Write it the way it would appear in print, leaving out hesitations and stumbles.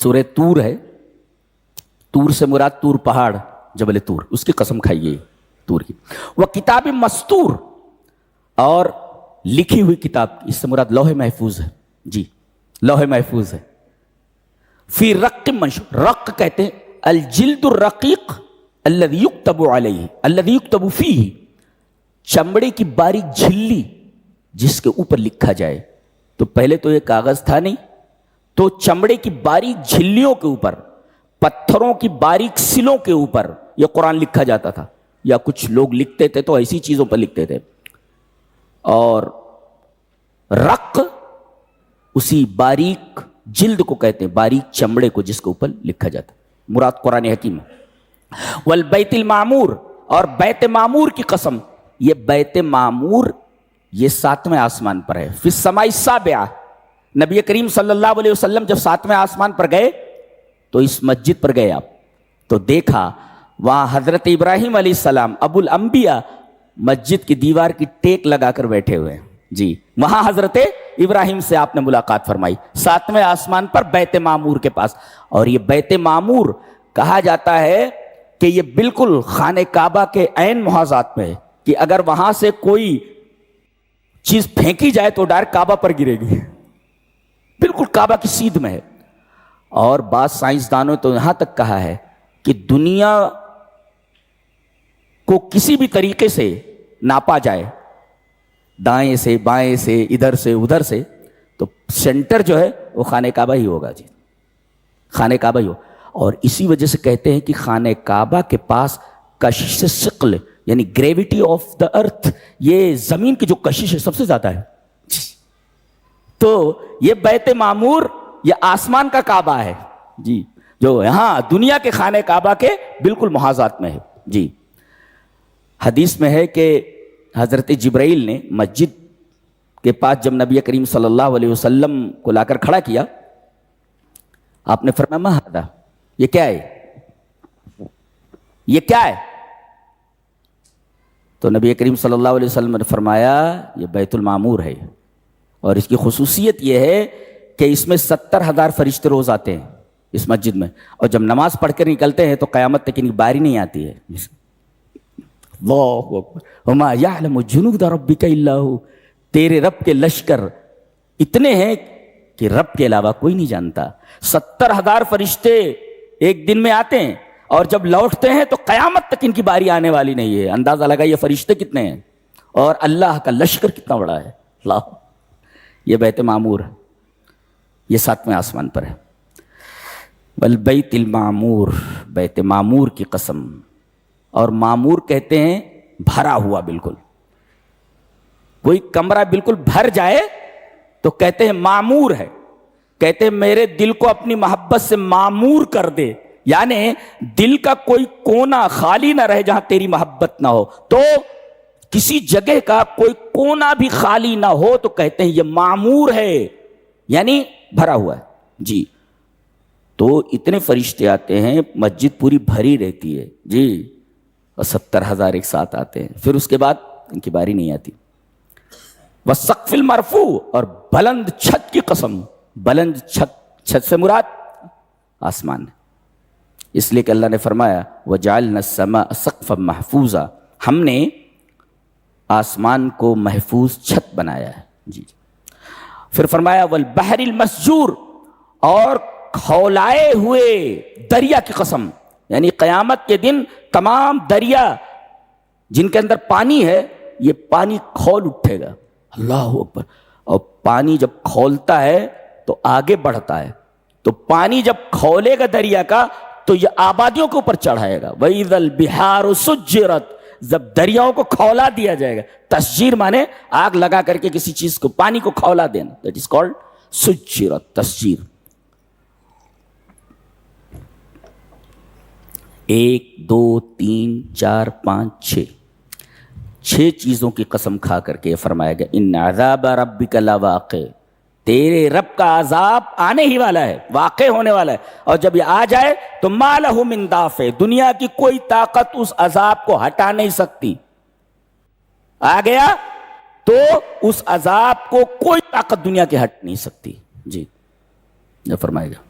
سورہ تور ہے، تور سے مراد تور پہاڑ، جبل تور، اس کی قسم کھائیے تور کی. وہ کتاب مستور، اور لکھی ہوئی کتاب، اس سے مراد لوح محفوظ ہے. جی لوح محفوظ ہے. فی رق منشور، رق کہتے ہیں الجلد الرقیق الذی یکتب علیہ الذی یکتب فیہ، چمڑے کی باریک جھلی جس کے اوپر لکھا جائے. تو پہلے تو یہ کاغذ تھا نہیں، تو چمڑے کی باریک جھلیوں کے اوپر، پتھروں کی باریک سلوں کے اوپر یہ قرآن لکھا جاتا تھا. یا کچھ لوگ لکھتے تھے تو ایسی چیزوں پر لکھتے تھے. اور رق اسی باریک جلد کو کہتے ہیں، باریک چمڑے کو جس کے اوپر لکھا جاتا. مراد قرآن حکیم. والبیت المعمور، اور بیت معمور کی قسم. یہ بیت معمور یہ 7ویں آسمان پر ہے. فی السماء السابعہ، نبی کریم صلی اللہ علیہ وسلم جب 7ویں آسمان پر گئے تو اس مسجد پر گئے آپ، تو دیکھا وہاں حضرت ابراہیم علیہ السلام ابو الانبیاء مسجد کی دیوار کی ٹیک لگا کر بیٹھے ہوئے ہیں. جی وہاں حضرت ابراہیم سے آپ نے ملاقات فرمائی 7ویں آسمان پر بیت معمور کے پاس. اور یہ بیت معمور کہا جاتا ہے کہ یہ بالکل خانہ کعبہ کے عین محاذات میں ہے، کہ اگر وہاں سے کوئی چیز پھینکی جائے تو ڈائریکٹ کعبہ پر گرے گی، بالکل کعبہ کی سیدھ میں ہے. اور بعض سائنسدانوں تو یہاں تک کہا ہے کہ دنیا کو کسی بھی طریقے سے ناپا جائے، دائیں سے بائیں سے ادھر سے ادھر سے، تو سینٹر جو ہے وہ خانہ کعبہ ہی ہوگا. جی خانہ کعبہ ہی ہو. اور اسی وجہ سے کہتے ہیں کہ خانہ کعبہ کے پاس کشش ثقل، یعنی گریویٹی آف دا ارتھ، یہ زمین کی جو کشش ہے سب سے زیادہ ہے. تو یہ بیت معمور یہ آسمان کا کعبہ ہے، جی جو یہاں دنیا کے خانہ کعبہ کے بالکل محاذات میں ہے. جی حدیث میں ہے کہ حضرت جبرائیل نے مسجد کے پاس جب نبی کریم صلی اللہ علیہ وسلم کو لا کر کھڑا کیا، آپ نے فرمایا ما ھذا، یہ کیا ہے، یہ کیا ہے؟ تو نبی کریم صلی اللہ علیہ وسلم نے فرمایا یہ بیت المعمور ہے. اور اس کی خصوصیت یہ ہے کہ اس میں 70,000 فرشتے روز آتے ہیں اس مسجد میں، اور جب نماز پڑھ کر نکلتے ہیں تو قیامت تک ان کی باری نہیں آتی ہے. اللہ اکبر. وما یعلم جنود ربک الا ھو، تیرے رب کے لشکر اتنے ہیں کہ رب کے علاوہ کوئی نہیں جانتا. 70,000 فرشتے ایک دن میں آتے ہیں، اور جب لوٹتے ہیں تو قیامت تک ان کی باری آنے والی نہیں ہے. اندازہ لگائیے فرشتے کتنے ہیں اور اللہ کا لشکر کتنا بڑا ہے. اللہ، یہ بیت معمور یہ 7ویں آسمان پر ہے. والبیت المعمور، بیت معمور کی قسم. اور معمور کہتے ہیں بھرا ہوا، بالکل کوئی کمرہ بالکل بھر جائے تو کہتے ہیں معمور ہے. کہتے ہیں میرے دل کو اپنی محبت سے معمور کر دے، یعنی دل کا کوئی کونا خالی نہ رہے جہاں تیری محبت نہ ہو. تو کسی جگہ کا کوئی کونا بھی خالی نہ ہو تو کہتے ہیں یہ معمور ہے، یعنی بھرا ہوا ہے. جی تو اتنے فرشتے آتے ہیں، مسجد پوری بھری رہتی ہے. جی اور 70,000 ایک ساتھ آتے ہیں، پھر اس کے بعد ان کی باری نہیں آتی. والسقف المرفوع، اور بلند چھت کی قسم. بلند چھت سے مراد آسمان ہے، اس لیے کہ اللہ نے فرمایا وَجَعَلْنَا السَّمَاءَ سَقْفًا مَحْفُوظًا، ہم نے آسمان کو محفوظ چھت بنایا ہے. جی پھر فرمایا وَالْبَحْرِ الْمَسْجُورِ، اور کھولائے ہوئے دریا کی قسم. یعنی قیامت کے دن تمام دریا جن کے اندر پانی ہے یہ پانی کھول اٹھے گا. اللہ اکبر. اور پانی جب کھولتا ہے تو آگے بڑھتا ہے، تو پانی جب کھولے گا دریا کا تو یہ آبادیوں کے اوپر چڑھائے گا. وَإِذَا الْبِحَارُ سُجِّرَتْ، جب دریاؤں کو کھولا دیا جائے گا. تسجیر مانے آگ لگا کر کے کسی چیز کو، پانی کو کھولا دینا، دیٹ از کالڈ سجرت، تسجیر. 1 2 3 4 5 6 چیزوں کی قسم کھا کر کے فرمایا گیا ان عذاب ربک لواقع، تیرے رب کا عذاب آنے ہی والا ہے، واقع ہونے والا ہے. اور جب یہ آ جائے تو ما لہ من دافع، دنیا کی کوئی طاقت اس عذاب کو ہٹا نہیں سکتی. آ گیا تو اس عذاب کو کوئی طاقت دنیا کی ہٹ نہیں سکتی. جی یہ فرمائے گا.